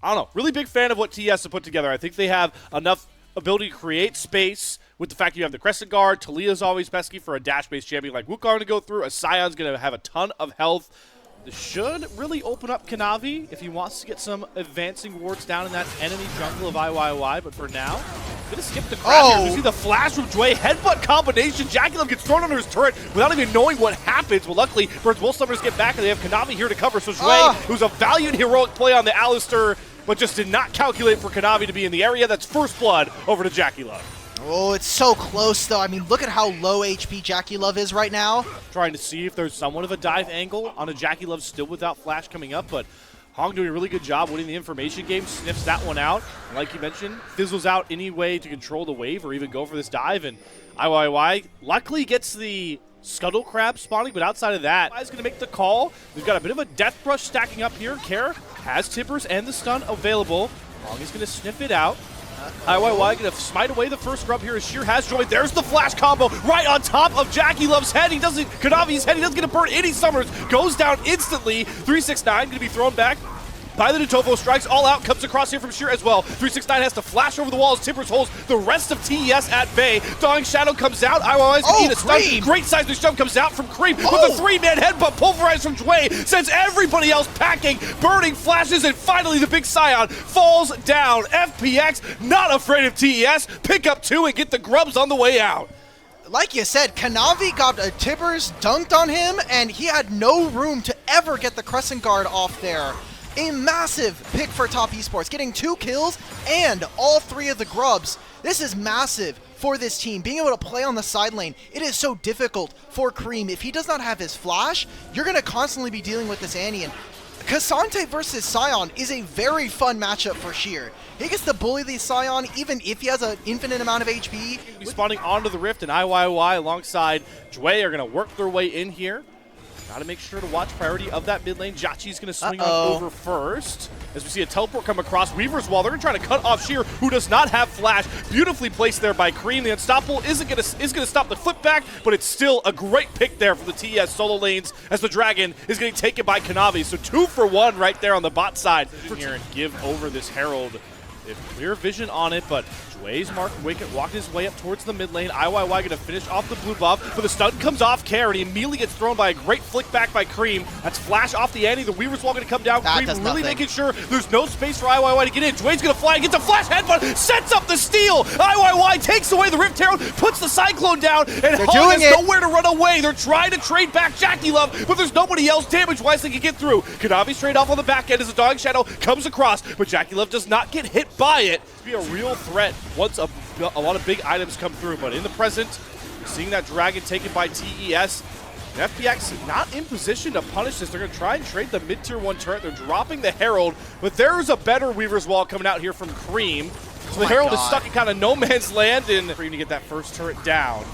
I don't know, really big fan of what TS have put together. I think they have enough ability to create space with the fact you have the Crescent Guard. Talia's always pesky for a dash-based champion like Wukong to go through. A Scion's going to have a ton of health. This should really open up Kanavi if he wants to get some advancing wards down in that enemy jungle of IYY, but for now, gonna skip the grab here. You see the flash from Dway, headbutt combination. JackeyLove gets thrown under his turret without even knowing what happens. Well, luckily, Bird's Wolf Summoners get back and they have Kanavi here to cover. So Dway, who's a valiant heroic play on the Alistair, but just did not calculate for Kanavi to be in the area. That's first blood over to JackeyLove. Oh, it's so close, though. I mean, look at how low HP JackeyLove is right now. Trying to see if there's somewhat of a dive angle on a JackeyLove still without flash coming up, but Hong doing a really good job winning the information game, sniffs that one out. And like you mentioned, fizzles out any way to control the wave or even go for this dive. And IYY luckily gets the Scuttle Crab spawning, but outside of that, is going to make the call. We've got a bit of a Death Brush stacking up here. Kara has Tippers and the stun available. Hong is going to sniff it out. IYY going to smite away the first grub here as Sheer has joined. There's the flash combo right on top of JackeyLove's head. He doesn't, Kanavi's head, he doesn't get a burn any summers. Goes down instantly. 369 going to be thrown back by the Nutofo, strikes all out, comes across here from Sheer as well. 369 has to flash over the walls. Tippers holds the rest of TES at bay. Dawing Shadow comes out. IYY's going to eat a stun. Great seismic shove comes out from Cream with a 3-man headbutt pulverized from Dway. Sends everybody else packing. Burning flashes, and finally the big Scion falls down. FPX not afraid of TES. Pick up 2 and get the grubs on the way out. Like you said, Kanavi got a Tippers dunked on him, and he had no room to ever get the Crescent Guard off there. A massive pick for Top Esports, getting 2 kills and all 3 of the grubs. This is massive for this team, being able to play on the side lane. It is so difficult for Cream. If he does not have his flash, you're going to constantly be dealing with this Annie. And Cassante versus Scion is a very fun matchup for Sheer. He gets to bully the Scion even if he has an infinite amount of HP. He's spawning onto the Rift, and IYY alongside Dway are going to work their way in here. Got to make sure to watch priority of that mid lane. Jachi's going to swing on over first. As we see a teleport come across Weaver's wall, they're going to try to cut off Sheer, who does not have flash. Beautifully placed there by Cream. The Unstoppable is going to stop the flip back, but it's still a great pick there for the TES solo lanes as the Dragon is getting taken by Kanavi. So 2 for 1 right there on the bot side. Here and give over this Herald. They have clear vision on it, but Dway's Mark Wicket walked his way up towards the mid lane. IYY going to finish off the blue buff, but the stun comes off Kara, and he immediately gets thrown by a great flick back by Cream. That's flash off the Annie. The Weaver's wall going to come down. Cream really making sure there's no space for IYY to get in. Dway's going to fly and gets a flash headbutt, sets up the steal. IYY takes away the Rift Herald, puts the Cyclone down, and Hong has nowhere to run away. They're trying to trade back JackeyLove, but there's nobody else damage-wise they can get through. Kanavi straight off on the back end as a Dawing Shadow comes across, but JackeyLove does not get hit by it. Be a real threat once a lot of big items come through, but in the present, seeing that Dragon taken by TES, FPX not in position to punish this. They're going to try and trade the mid-tier 1 turret. They're dropping the Herald, but there's a better Weaver's Wall coming out here from Cream. So the Herald is stuck in kind of no man's land, and Cream to get that first turret down.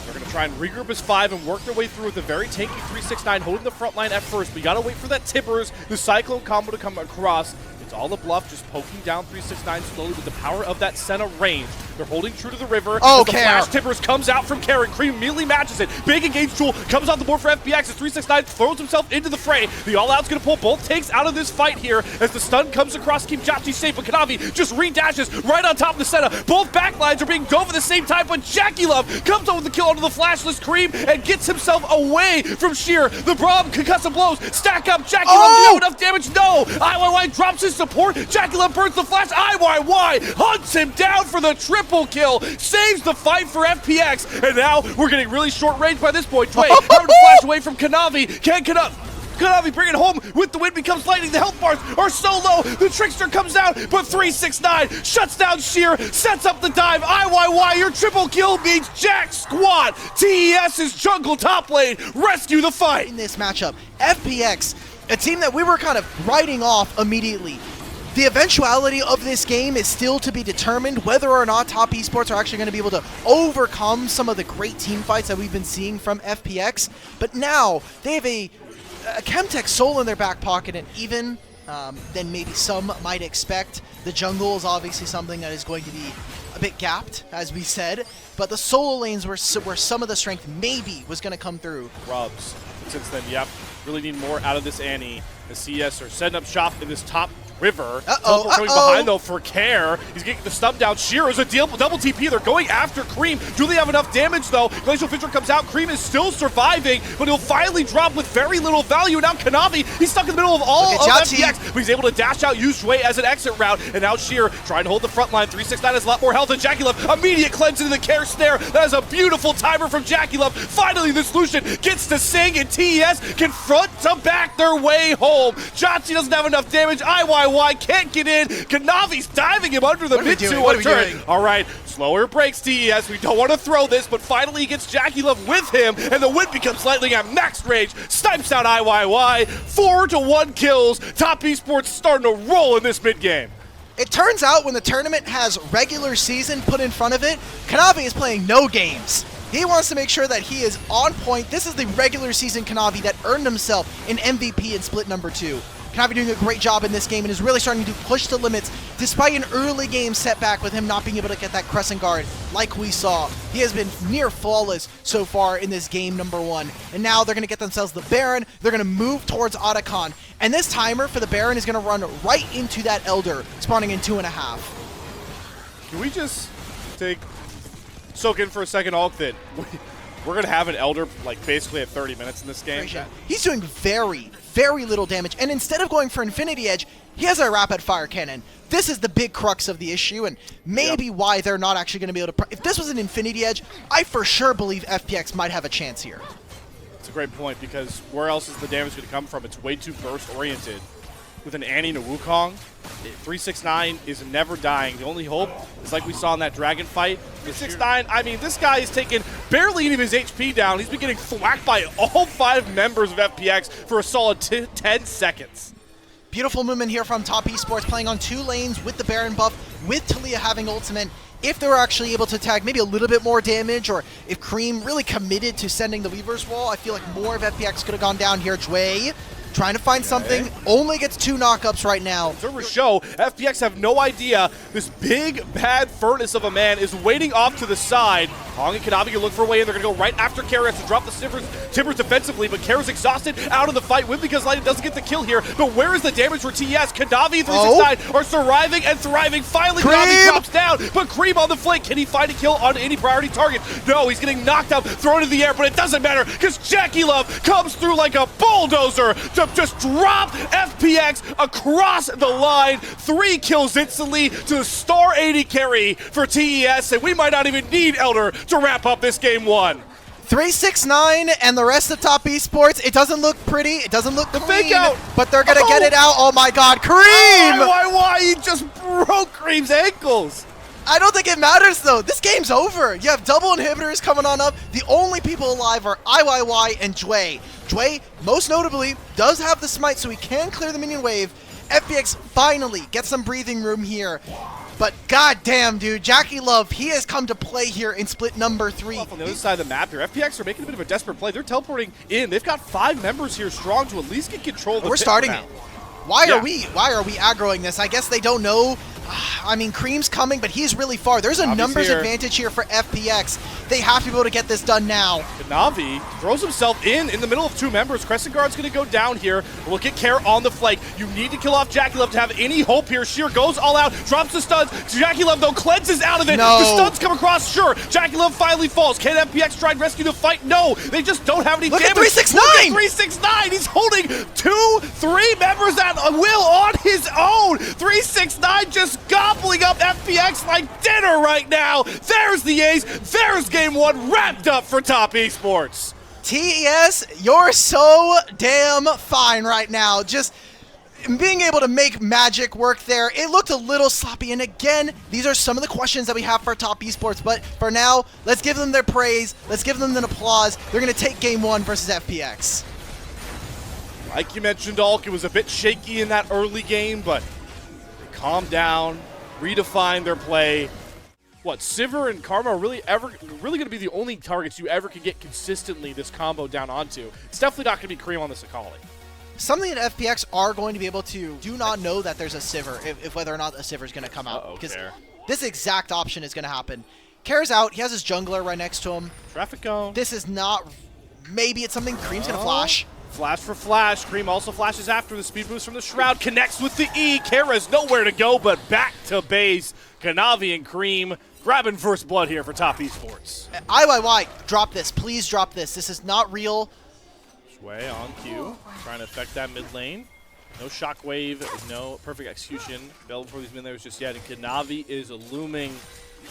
They're going to try and regroup as 5 and work their way through with a very tanky 369 holding the front line at first, but you got to wait for that Tippers, the Cyclone combo to come across. It's all a bluff, just poking down 369 slowly with the power of that Senna range. They're holding true to the river. The flash Tippers comes out from Karen. Cream immediately matches it. Big engage tool comes off the board for FPX as 369 throws himself into the fray. The all-out's going to pull both tanks out of this fight here as the stun comes across to keep Jachi safe, but Kanavi just re-dashes right on top of the Senna. Both backlines are being dove at the same time, but JackeyLove comes over the kill onto the flashless Cream and gets himself away from Sheer. The Braum concussive blows stack up. JackeyLove do enough damage? No! IYY drops his support. JackeyLove burns the flash. IYY hunts him down for the triple kill. Saves the fight for FPX. And now we're getting really short range by this point. Dway having to flash away from Kanavi. Can Kanavi bring it home with the wind becomes lightning. The health bars are so low. The Trickster comes out, but 369 shuts down Sheer, sets up the dive. IYY, your triple kill means Jack Squad. TES's jungle top lane rescue the fight. In this matchup, FPX, a team that we were kind of writing off immediately. The eventuality of this game is still to be determined, whether or not Top Esports are actually going to be able to overcome some of the great team fights that we've been seeing from FPX. But now they have a Chemtech Soul in their back pocket, and even than maybe some might expect. The jungle is obviously something that is going to be a bit gapped, as we said, but the solo lanes were where some of the strength maybe was going to come through. Rubs. Since then, yep, really need more out of this Annie. The CS are setting up shop in this top River. Uh-oh, Coming behind, though, for Care. He's getting the stump down. Sheer is a double TP. They're going after Cream. Do they have enough damage, though? Glacial Fissure comes out. Cream is still surviving, but he'll finally drop with very little value. Now Kanavi, he's stuck in the middle of all of FPX, but he's able to dash out, use Jway as an exit route, and now Sheer trying to hold the front line. 369 has a lot more health than JackeyLove. Immediate cleanse into the Care snare. That is a beautiful timer from JackeyLove. Finally, the solution gets to Sing, and TES can front to back their way home. Jotzi doesn't have enough damage. IYY can't get in. Kanavi's diving him under the mid-2 turret. All right, slower breaks, TES. We don't want to throw this, but finally he gets JackeyLove with him, and the win becomes lightning at max range. Snipes out IYY. 4-1 kills. Top Esports starting to roll in this mid-game. It turns out when the tournament has regular season put in front of it, Kanavi is playing no games. He wants to make sure that he is on point. This is the regular season Kanavi that earned himself an MVP in split number 2. Kanavi doing a great job in this game and is really starting to push the limits despite an early game setback with him not being able to get that crescent guard like we saw. He has been near flawless so far in this game number 1. And now they're going to get themselves the Baron. They're going to move towards Otacon. And this timer for the Baron is going to run right into that Elder, spawning in 2.5. Can we just soak in for a second, Hulk, that we're going to have an Elder like basically at 30 minutes in this game? He's doing very little damage, and instead of going for Infinity Edge, he has a rapid fire cannon. This is the big crux of the issue, and maybe why they're not actually going to be able to... If this was an Infinity Edge, I for sure believe FPX might have a chance here. It's a great point, because where else is the damage going to come from? It's way too burst-oriented. With an Annie and a Wukong, 369 is never dying. The only hope is like we saw in that Dragon fight. 369, I mean, this guy is taking barely any of his HP down. He's been getting thwacked by all 5 members of FPX for a solid 10 seconds. Beautiful movement here from Top Esports, playing on 2 lanes with the Baron buff, with Taliyah having ultimate. If they were actually able to tag maybe a little bit more damage, or if Cream really committed to sending the Weaver's Wall, I feel like more of FPX could have gone down here. Jway trying to find something, only gets 2 knockups right now. To show, FPX have no idea this big, bad furnace of a man is waiting off to the side. Hong and Kanavi can look for a way in. They're going to go right after Kara to drop the Timbers defensively, but Kara's exhausted, out of the fight. Win because Lightning doesn't get the kill here, but where is the damage for TES? Kanavi, 369 are surviving and thriving. Finally, Kanavi drops down, but Cream on the flank. Can he find a kill on any priority target? No, he's getting knocked out, thrown in the air, but it doesn't matter because JackeyLove comes through like a bulldozer to just drop FPX across the line. 3 kills instantly to the star 80 carry for TES, and we might not even need Elder to wrap up this game 1. 369 and the rest of Top Esports, it doesn't look pretty, it doesn't look clean, fake out, but they're gonna get it out. Oh my god, Cream! Why? He just broke Cream's ankles. I don't think it matters though. This game's over. You have double inhibitors coming on up. The only people alive are IYY and Jway. Jway, most notably, does have the smite, so he can clear the minion wave. FPX finally gets some breathing room here. But goddamn, dude, JackeyLove, he has come to play here in split number 3. On the other side of the map here, FPX are making a bit of a desperate play. They're teleporting in. They've got 5 members here strong to at least get control of the We're starting now. it. Why are we aggroing this? I guess they don't know. I mean, Cream's coming, but he's really far. There's a numbers advantage here for FPX. They have to be able to get this done now. Navi throws himself in the middle of 2 members. Crescent Guard's going to go down here. We'll get Care on the flank. You need to kill off JackeyLove to have any hope here. Sheer goes all out, drops the stuns. JackeyLove, though, cleanses out of it. No. The stuns come across, sure. JackeyLove finally falls. Can FPX try and rescue the fight? No, they just don't have any damage. Look at 369! He's holding 2-3 members at will on his own. 369 just gobbling up FPX like dinner right now. There's the ace. There's game 1 wrapped up for Top Esports. TES, you're so damn fine right now. Just being able to make magic work there. It looked a little sloppy, and again, these are some of the questions that we have for Top Esports, but for now, let's give them their praise. Let's give them an applause. They're going to take game 1 versus FPX. Like you mentioned, Alk, it was a bit shaky in that early game, but they calmed down, redefined their play. What, Sivir and Karma are really going to be the only targets you ever can get consistently this combo down onto. It's definitely not going to be Cream on this Akali. Something that FPX are going to be able to do not know that there's a Sivir, if whether or not a Sivir is going to come out. Because this exact option is going to happen. Care's out. He has his jungler right next to him. Traffic cone. This is not... Maybe it's something Cream's going to flash. Flash for flash. Cream also flashes after the speed boost from the Shroud. Connects with the E. Kara's nowhere to go but back to base. Kanavi and Cream grabbing first blood here for Top Esports. IYY, drop this. Please drop this. This is not real. Shui on cue, trying to affect that mid lane. No shockwave, no perfect execution available for these mid laners just yet. And Kanavi is looming.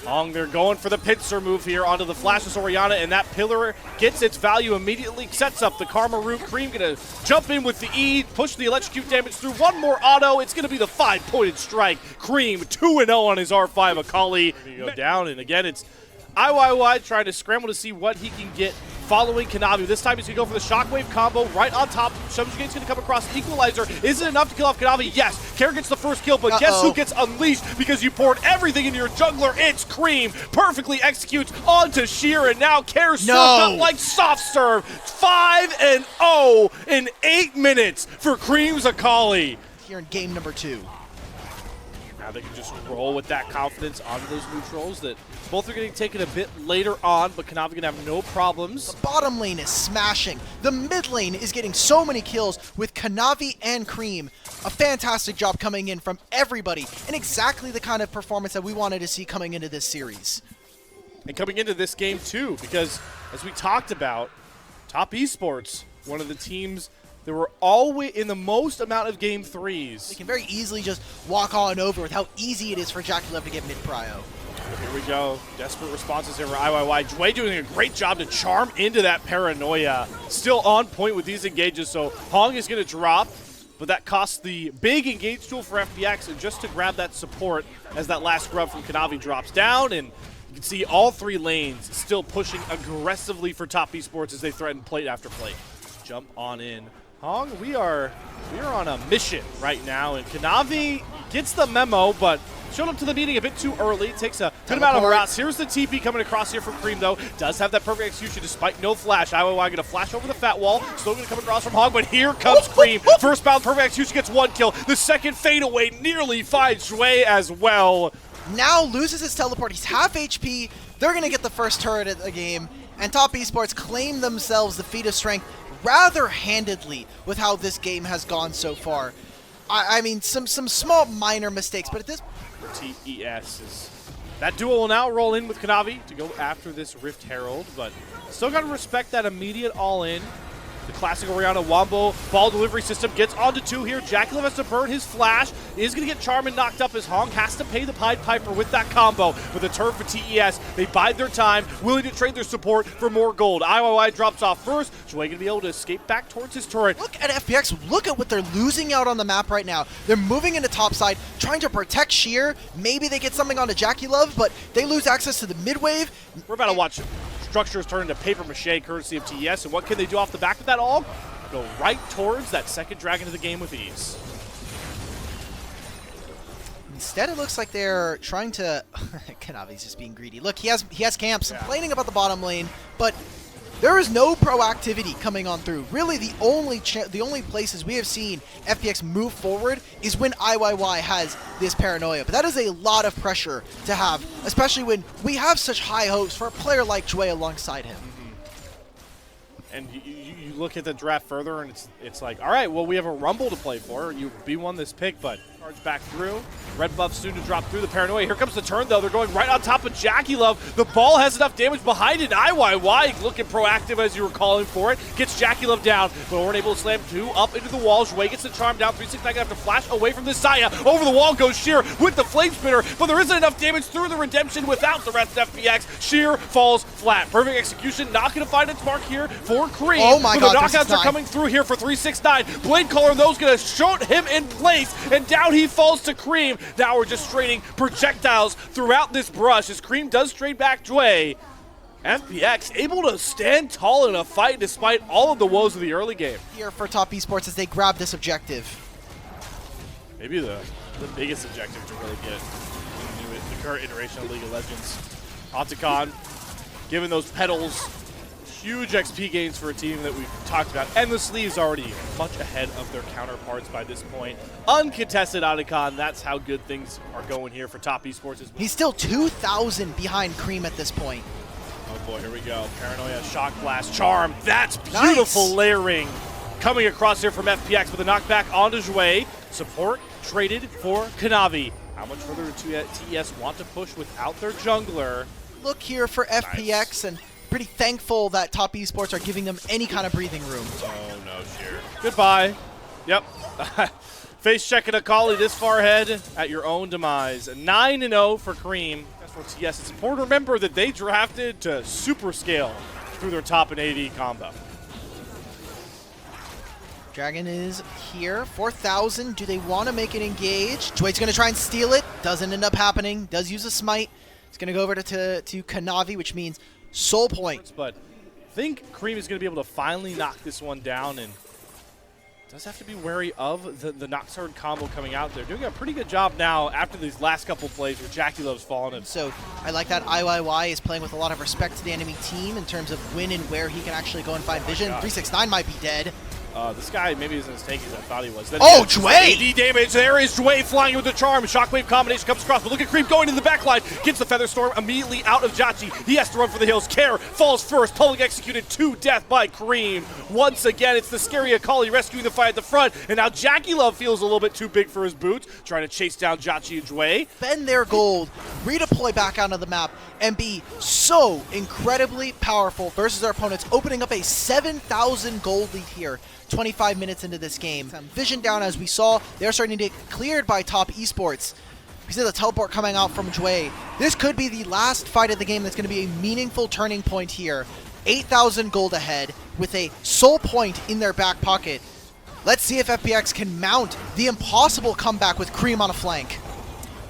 Hong, they're going for the pincer move here onto the flashes Orianna, and that pillar gets its value immediately, sets up the Karma root. Cream gonna jump in with the E, push the electrocute damage through. One more auto, it's gonna be the 5-pointed strike. Cream 2-0 on his R5 Akali. Go down, and again it's IYY trying to scramble to see what he can get following Kanavi. This time he's going to go for the shockwave combo right on top. Subjugate's going to come across. Equalizer. Is it enough to kill off Kanavi? Yes. Kara gets the first kill, but guess who gets unleashed because you poured everything into your jungler? It's Cream. Perfectly executes onto Sheer, and now Kara served up like soft serve. 5-0 in 8 minutes for Cream's Akali. Here in game number 2. Now they can just roll with that confidence onto those neutrals that both are getting taken a bit later on, but Kanavi gonna have no problems. The bottom lane is smashing. The mid lane is getting so many kills with Kanavi and Cream. A fantastic job coming in from everybody, and exactly the kind of performance that we wanted to see coming into this series. And coming into this game too, because as we talked about, Top Esports, one of the teams that were always in the most amount of game 3s. They can very easily just walk on over with how easy it is for JackeyLove to get mid-prio. Here we go. Desperate responses here for IYY. Jway doing a great job to charm into that paranoia. Still on point with these engages, so Hong is going to drop, but that costs the big engage tool for FPX, and just to grab that support as that last grub from Kanavi drops down, and you can see all 3 lanes still pushing aggressively for Top Esports as they threaten plate after plate. Jump on in. Hong, we are on a mission right now, and Kanavi gets the memo, but showed up to the meeting a bit too early. Takes a good amount of routes. Here's the TP coming across here from Cream, though. Does have that perfect execution despite no flash. IYY going to flash over the fat wall. Still going to come across from Hong, but here comes Cream. First bound perfect execution gets 1 kill. The second fade away nearly finds Jway as well. Now loses his teleport. He's half HP. They're going to get the first turret of the game, and Top Esports claim themselves the feat of strength rather handedly with how this game has gone so far. I mean, some small minor mistakes, but at this TES is that duo will now roll in with Kanavi to go after this Rift Herald, but still got to respect that immediate all-in. The classic Orianna Wombo ball delivery system gets onto 2 here. JackeyLove has to burn his flash. Is going to get Charmin knocked up as Hong has to pay the Pied Piper with that combo. But the turn for TES, they bide their time, willing to trade their support for more gold. IYY drops off first. Jway going to be able to escape back towards his turret. Look at FPX. Look at what they're losing out on the map right now. They're moving into top side, trying to protect Sheer. Maybe they get something onto JackeyLove, but they lose access to the mid wave. We're about to watch structures turn into paper mache courtesy of TES, and what can they do off the back of that all? Go right towards that second dragon of the game with ease. Instead, it looks like they're trying to... Kanavi's just being greedy. Look, he has camps complaining about the bottom lane, but there is no proactivity coming on through. Really, the only places we have seen FPX move forward is when IYY has this paranoia. But that is a lot of pressure to have, especially when we have such high hopes for a player like Jway alongside him. And you look at the draft further, and it's like, all right, well, we have a Rumble to play for. You B1 this pick, but charge back through. Red buff soon to drop through the paranoia. Here comes the turn, though. They're going right on top of JackeyLove. The ball has enough damage behind it. IYY looking proactive as you were calling for it. Gets JackeyLove down, but weren't able to slam 2 up into the wall. Jway gets the charm down. 369 gonna have to flash away from this Saya. Over the wall goes Sheer with the flame spinner, but there isn't enough damage through the redemption without the rest of FPX. Sheer falls flat. Perfect execution. Not gonna find its mark here for Cream. Oh my god, the knockouts are coming through here for 369. Blade Caller, those gonna shoot him in place, and down he falls to Cream. Now we're just trading projectiles throughout this brush as Cream does trade back Jway. FPX able to stand tall in a fight despite all of the woes of the early game. Here for Top Esports as they grab this objective. Maybe the biggest objective to really get in the current iteration of League of Legends. Opticon giving those pedals huge XP gains for a team that we've talked about endlessly, is already much ahead of their counterparts by this point. Uncontested Opticon, that's how good things are going here for Top Esports. He's still 2,000 behind Cream at this point. Oh boy, here we go. Paranoia, Shock Blast, Charm. That's beautiful layering. coming across here from FPX with a knockback onto Jue. Support traded for Kanavi. How much further do TES want to push without their jungler? Look here for FPX, and pretty thankful that Top Esports are giving them any kind of breathing room. Oh no, Sheer. Goodbye. Yep. Face checking Akali this far ahead at your own demise. 9-0 for Cream. That's for TS. It's important to remember that they drafted to super scale through their top and AD combo. Dragon is here. 4,000. Do they want to make it engage? Jue's going to try and steal it. Doesn't end up happening. Does use a smite. It's going to go over to Kanavi, which means soul point. But I think Cream is going to be able to finally knock this one down, and does have to be wary of the Noxard combo coming out. They're doing a pretty good job now after these last couple plays where Jackie Love's fallen in. So I like that IYY is playing with a lot of respect to the enemy team in terms of when and where he can actually go and find vision. 369 might be dead. This guy maybe isn't as tanky as I thought he was. Then oh, Jue! AD damage. There is Jue flying with the charm. Shockwave combination comes across, but look at Cream going to the backline. Gets the Feather Storm immediately out of Jachi. He has to run for the hills. Care falls first. Pulling executed to death by Cream. Once again, it's the scary Akali rescuing the fight at the front, and now Jackie Love feels a little bit too big for his boots, trying to chase down Jachi and Jue. Spend their gold, redeploy back onto the map, and be so incredibly powerful versus our opponents, opening up a 7,000 gold lead here. 25 minutes into this game. Vision down, as we saw. They're starting to get cleared by Top Esports. We see the teleport coming out from Jue. This could be the last fight of the game that's going to be a meaningful turning point here. 8,000 gold ahead with a soul point in their back pocket. Let's see if FPX can mount the impossible comeback with Cream on a flank.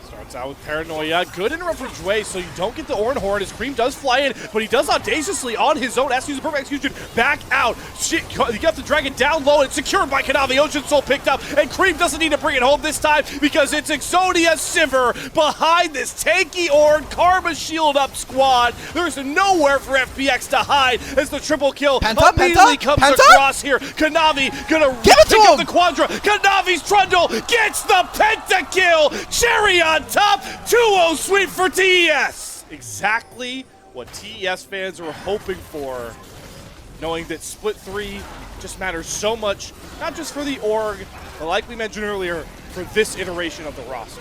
Starts out with Paranoia. Good interrupt for Jue, so you don't get the Orin Horn as Cream does fly in, but he does audaciously on his own. Has to use a perfect execution. Back out. Shit, he got the dragon down low, and it's secured by Kanavi. Ocean Soul picked up, and Cream doesn't need to bring it home this time because it's Exodia Sivir behind this tanky Orn Karma shield up squad. There's nowhere for FPX to hide as the triple kill immediately comes across here. Kanavi gonna pick up the Quadra. Kanavi's Trundle gets the pentakill. Cherry on top. 2-0 sweep for TES. Exactly what TES fans were hoping for, knowing that split 3 just matters so much, not just for the org, but like we mentioned earlier, for this iteration of the roster.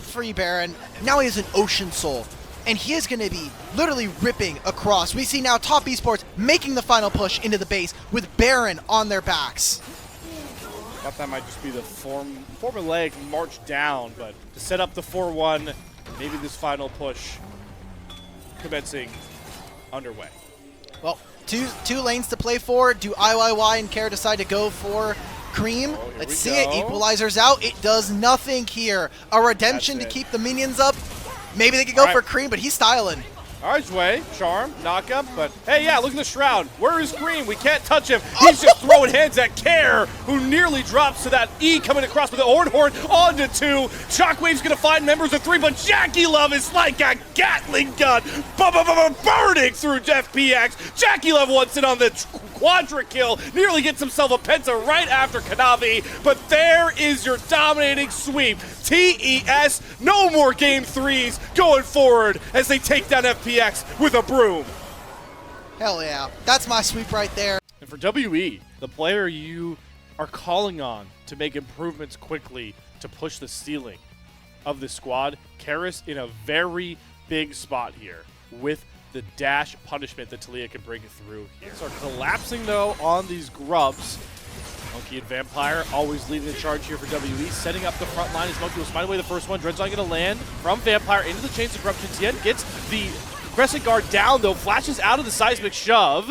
Free Baron, now he has an Ocean Soul, and he is going to be literally ripping across. We see now Top Esports making the final push into the base with Baron on their backs. Thought that might just be the formulaic march down, but to set up the 4-1, maybe this final push commencing underway. Well, two lanes to play for. Do IYY and Care decide to go for Cream? Let's see it. Equalizer's out. It does nothing here. A redemption to keep the minions up. Maybe they could go for Cream, but he's styling. All right, Jue, charm, knock up, but hey, yeah, look at the Shroud. Where is Cream? We can't touch him. He's just throwing hands at Care, who nearly drops to that E coming across with the Orin Horn onto 2. Shockwave's gonna find members of 3, but Jackie Love is like a Gatling gun, burning through FPX. Jackie Love wants it on the Quadra kill, nearly gets himself a penta right after Kanavi, but there is your dominating sweep. TES, no more game 3s going forward as they take down FPX with a broom. Hell yeah, that's my sweep right there. And for WE, the player you are calling on to make improvements quickly to push the ceiling of the squad, Karis in a very big spot here with the dash punishment that Talia can bring through here. Are collapsing though on these grubs. Monkey and Vampire always leading the charge here for WE, setting up the front line as Monkey will smite away the first one. Dread's not going to land from Vampire into the Chains of Corruption. Tien gets the Crescent Guard down though, flashes out of the seismic shove.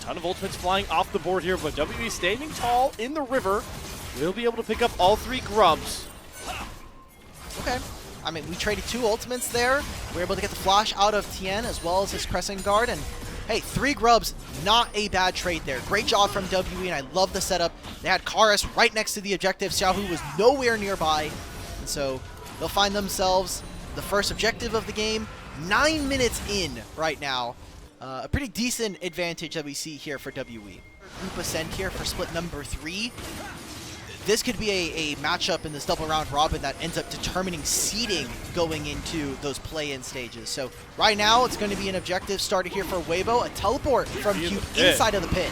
Ton of ultimates flying off the board here, but WE standing tall in the river will be able to pick up all 3 grubs. Okay. I mean, we traded 2 ultimates there. We were able to get the flash out of Tien as well as his Crescent Guard, and hey, 3 grubs, not a bad trade there. Great job from WE, and I love the setup. They had Karis right next to the objective. Xiaohu was nowhere nearby, and so they'll find themselves the first objective of the game. 9 minutes in right now. A pretty decent advantage that we see here for WE. Group Ascend here for split number 3. This could be a matchup in this double round robin that ends up determining seeding going into those play-in stages. So right now, it's going to be an objective started here for Weibo, a teleport from Cube inside of the pit.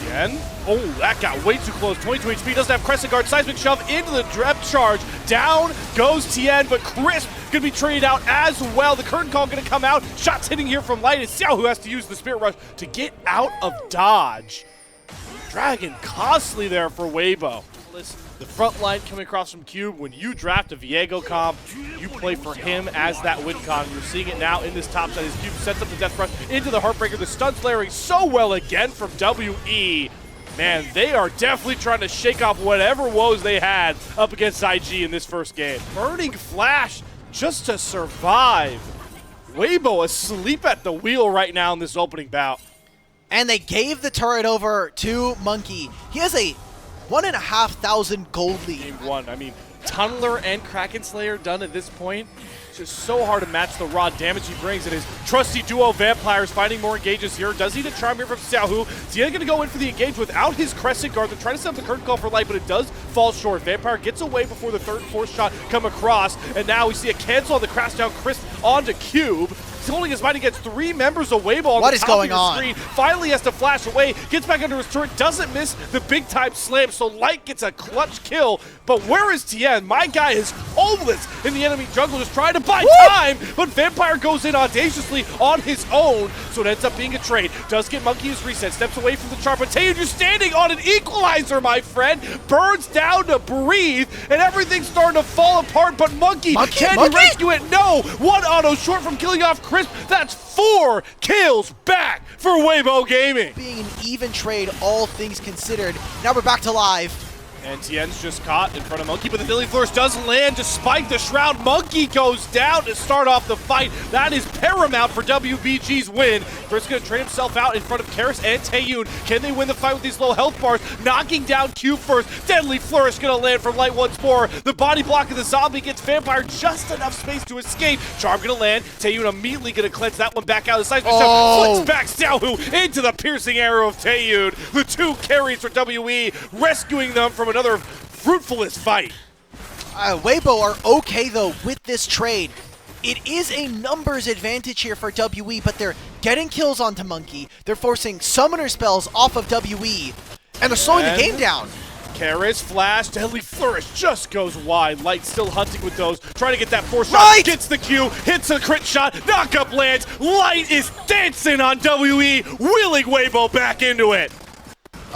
Again. Oh, that got way too close. 22 HP, doesn't have Crescent Guard. Seismic shove into the depth charge. Down goes Tien, but Crisp going to be traded out as well. The curtain call going to come out. Shots hitting here from Light. It's Xiao who has to use the Spirit Rush to get out of dodge. Dragon costly there for Weibo. The front line coming across from Cube. When you draft a Viego comp, you play for him as that win con. You're seeing it now in this top side as Cube sets up the Death Rush into the Heartbreaker. The stun's layering so well again from WE. Man, they are definitely trying to shake off whatever woes they had up against IG in this first game. Burning Flash just to survive. Weibo asleep at the wheel right now in this opening bout. And they gave the turret over to Monkey. He has a 1,500 gold lead. Game one. I mean, Tunneler and Kraken Slayer done at this point. It's just so hard to match the raw damage he brings. And his trusty duo Vampires finding more engages here. Does need a charm here from Xiaohu. Tien going to go in for the engage without his Crescent Guard. They're trying to set up the curtain call for Light, but it does fall short. Vampire gets away before the third and fourth shot come across. And now we see a cancel on the crash down Crisp onto Cube. He's holding his mind against 3 members of Weibo on the top of your screen. Finally has to flash away, gets back under his turret, doesn't miss the big time slam, so Light gets a clutch kill. But where is Tien? My guy is homeless in the enemy jungle, just trying to buy time, but Vampire goes in audaciously on his own, so it ends up being a trade. Does get Monkey his reset, steps away from the charm, but Taeyun, you're standing on an equalizer, my friend. Burns down to breathe, and everything's starting to fall apart, but Monkey can he rescue it? No! One auto short from killing off Crisp. That's 4 kills back for Weibo Gaming. Being an even trade, all things considered. Now we're back to live. And Tien's just caught in front of Monkey, but the Dilly Flourish does land despite the Shroud. Monkey goes down to start off the fight. That is paramount for WBG's win. Chris going to trade himself out in front of Karis and Taeyun. Can they win the fight with these low health bars? Knocking down Cube first. Deadly Flourish going to land from Light once more. The body block of the zombie gets Vampire just enough space to escape. Charm going to land. Taeyun immediately going to cleanse that one back out of the side. Flicks back Xiaohu into the piercing arrow of Taeyun. The 2 carries for WE, rescuing them from another fruitfulest fight. Weibo are okay though with this trade. It is a numbers advantage here for WE, but they're getting kills onto Monkey. They're forcing summoner spells off of WE, and they're slowing the game down. Karis, Flash, Deadly Flourish just goes wide. Light still hunting with those, trying to get that 4th shot, gets the Q, hits a crit shot, knockup lands. Light is dancing on WE, wheeling Weibo back into it.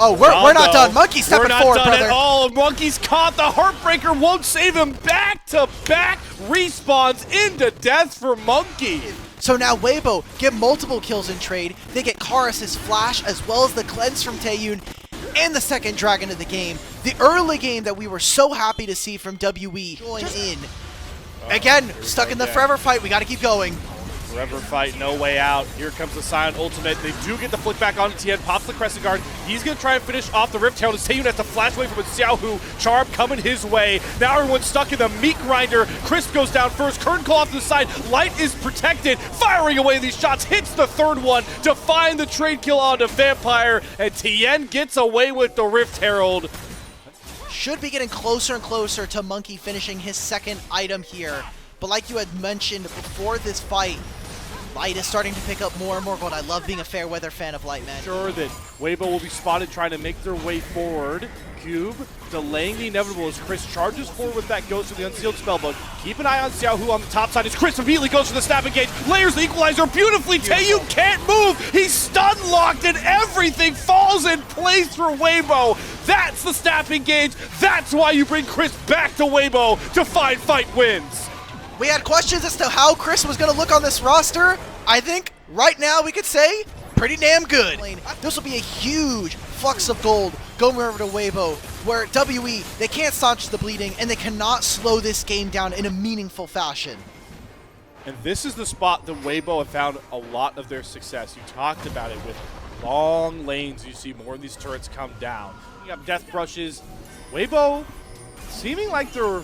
Oh, we're not done. Monkey stepping forward, brother. We're not done at all. Monkey's caught. The Heartbreaker won't save him. Back-to-back respawns into death for Monkey. So now Weibo get multiple kills in trade. They get Karis' flash as well as the cleanse from Taeyun and the second dragon of the game. The early game that we were so happy to see from WE join in. Again, stuck in the forever fight. We got to keep going. Forever fight, no way out. Here comes the Scion ultimate. They do get the flick back on Tien, pops the Crescent Guard. He's going to try and finish off the Rift Herald. Taeyun has to flash away from a Xiaohu. Charm coming his way. Now everyone's stuck in the meat grinder. Crisp goes down first. Curtain call off to the side. Light is protected. Firing away these shots. Hits the 3rd one to find the trade kill onto Vampire. And Tien gets away with the Rift Herald. Should be getting closer and closer to Monkey finishing his 2nd item here. But like you had mentioned before this fight, Light is starting to pick up more and more gold. I love being a fair weather fan of Light, man. Sure that Weibo will be spotted trying to make their way forward. Cube delaying the inevitable as Chris charges forward with that Ghost of the Unsealed Spellbook. Keep an eye on Xiaohu on the top side as Chris immediately goes for the snap engage. Layers the equalizer beautifully. Taeyun can't move. He's stun locked and everything falls in place for Weibo. That's the snap engage. That's why you bring Chris back to Weibo to find fight wins. We had questions as to how Chris was going to look on this roster. I think right now we could say pretty damn good. This will be a huge flux of gold going over to Weibo, where WE, they can't staunch the bleeding and they cannot slow this game down in a meaningful fashion. And this is the spot that Weibo have found a lot of their success. You talked about it with long lanes. You see more of these turrets come down. You have death brushes. Weibo seeming like they're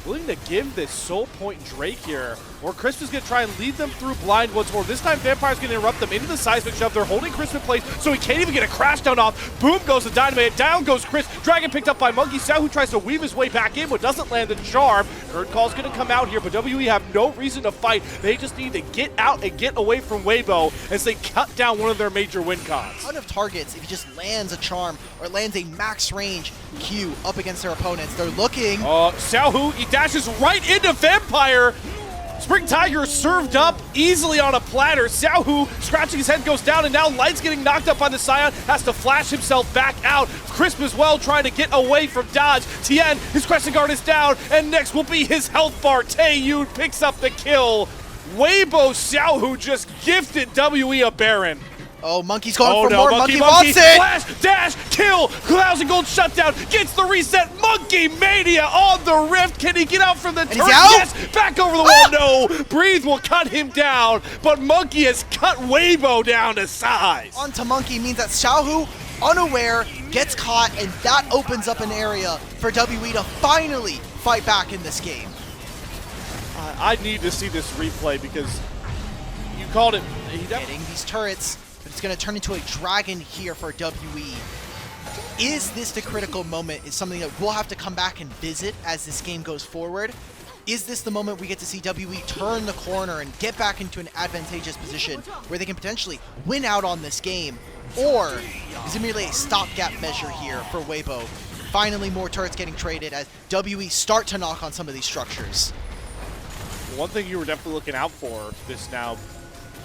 willing to give this soul point Drake here, or Crisp is going to try and lead them through blind once more. This time Vampire's going to interrupt them into the seismic shove. They're holding Crisp in place, so he can't even get a crash down off. Boom goes the dynamite, down goes Crisp. Dragon picked up by Monkey. Xiaohu tries to weave his way back in, but doesn't land the charm. Third call's going to come out here, but WE have no reason to fight. They just need to get out and get away from Weibo as they cut down one of their major win cons. Ton of targets if he just lands a charm or lands a max range Q up against their opponents. They're looking. Xiaohu, he dashes right into Vampire. Spring Tiger served up easily on a platter. Xiaohu scratching his head goes down, and now Light's getting knocked up by the Scion. Has to flash himself back out. Crisp as well trying to get away from dodge. Tien, his crescent guard is down, and next will be his health bar. Taeyun picks up the kill. Weibo Xiaohu just gifted WE a Baron. Oh, Monkey's going for more. Monkey wants it. Flash, dash, kill. 1,000 gold shutdown. Gets the reset. Monkey Mania on the Rift. Can he get out from the turret? Yes. Back over the wall. No. Breathe will cut him down, but Monkey has cut Weibo down to size. Onto Monkey means that Xiaohu, unaware, gets caught, and that opens up an area for WE to finally fight back in this game. I need to see this replay because you called it. Getting these turrets. It's going to turn into a dragon here for WE. Is this the critical moment? Is something that we'll have to come back and visit as this game goes forward. Is this the moment we get to see WE turn the corner and get back into an advantageous position where they can potentially win out on this game? Or is it merely a stopgap measure here for Weibo? Finally, more turrets getting traded as WE start to knock on some of these structures. One thing you were definitely looking out for this now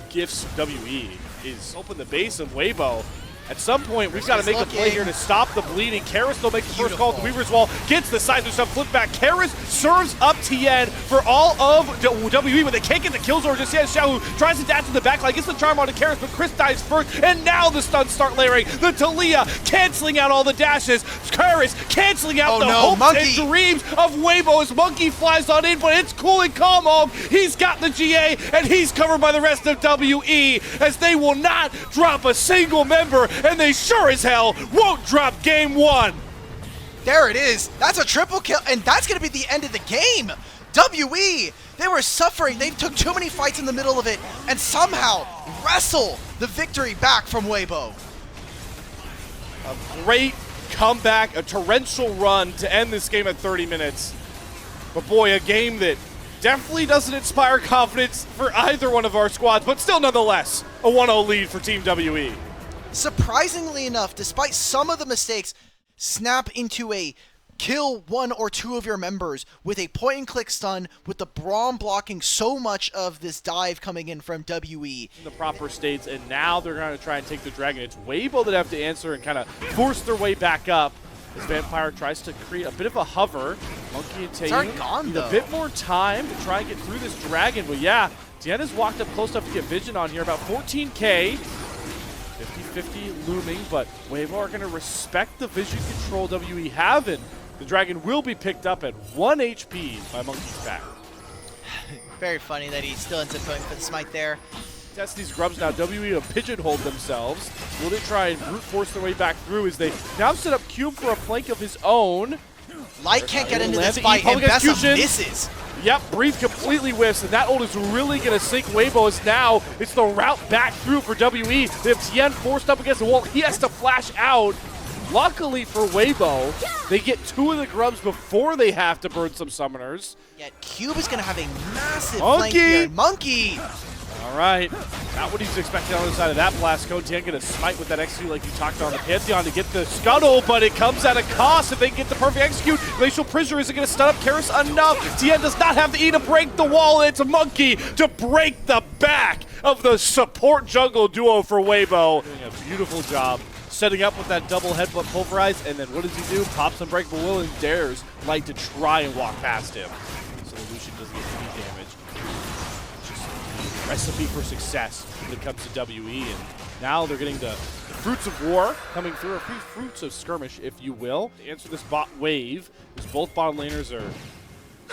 gifts WE is open the base of Weibo. At some point, we've got to make a play here to stop the bleeding. Karis will make the first call at the Weaver's Wall, gets the seismic stuff, flip back. Karis serves up Tien for all of WE, but they can't get the kills over just yet. Xiaohu tries to dash to the back line, gets the charm onto Karis, but Chris dies first, and now the stuns start layering. The Talia canceling out all the dashes. Karis canceling out the hopes and dreams of Weibo as Monkey flies on in, but it's cool and calm. He's got the GA, and he's covered by the rest of WE, as they will not drop a single member, and they sure as hell won't drop game one. There it is. That's a triple kill, and that's going to be the end of the game. WE, they were suffering. They took too many fights in the middle of it and somehow wrestle the victory back from Weibo. A great comeback, a torrential run to end this game at 30 minutes. But boy, a game that definitely doesn't inspire confidence for either one of our squads, but still nonetheless, a 1-0 lead for Team WE. Surprisingly enough, despite some of the mistakes, snap into a kill one or two of your members with a point-and-click stun, with the Braum blocking so much of this dive coming in from WE. In the proper states, and now they're going to try and take the Dragon. It's Weibo that have to answer and kind of force their way back up as Vampire tries to create a bit of a hover. Monkey and Taeyun need a bit more time to try and get through this Dragon, but yeah, Tien has walked up close enough to get vision on here, about 14K. 50-50 looming, but Weibo are going to respect the vision control WE have, and the Dragon will be picked up at 1 HP by Monkey's back. Very funny that he still ends up going for the smite there. Test these grubs now. WE have pigeonholed themselves. Will they try and brute force their way back through as they now set up Cube for a flank of his own? Light can't get into this fight, and Bessa misses. Yep, Breathe completely whiffs, and that ult is really going to sink Weibo as now it's the route back through for WE. They have Tien forced up against the wall. He has to flash out. Luckily for Weibo, they get 2 of the grubs before they have to burn some summoners. Yet Cube is going to have a massive flank here. Monkey! All right, not what he's expecting on the side of that blast code. Tien going to smite with that execute like you talked about on the Pantheon to get the scuttle, but it comes at a cost if they can get the perfect execute. Glacial Prisoner isn't going to stun up Karis enough. Tien does not have the E to break the wall, and it's a Monkey to break the back of the support jungle duo for Weibo. Doing a beautiful job setting up with that double headbutt pulverize, and then what does he do? Pops Unbreakable Will and dares Light to try and walk past him. So the Lucian doesn't get any damage. Recipe for success when it comes to WE, and now they're getting the fruits of war coming through, or fruits of skirmish, if you will, to answer this bot wave, as both bottom laners are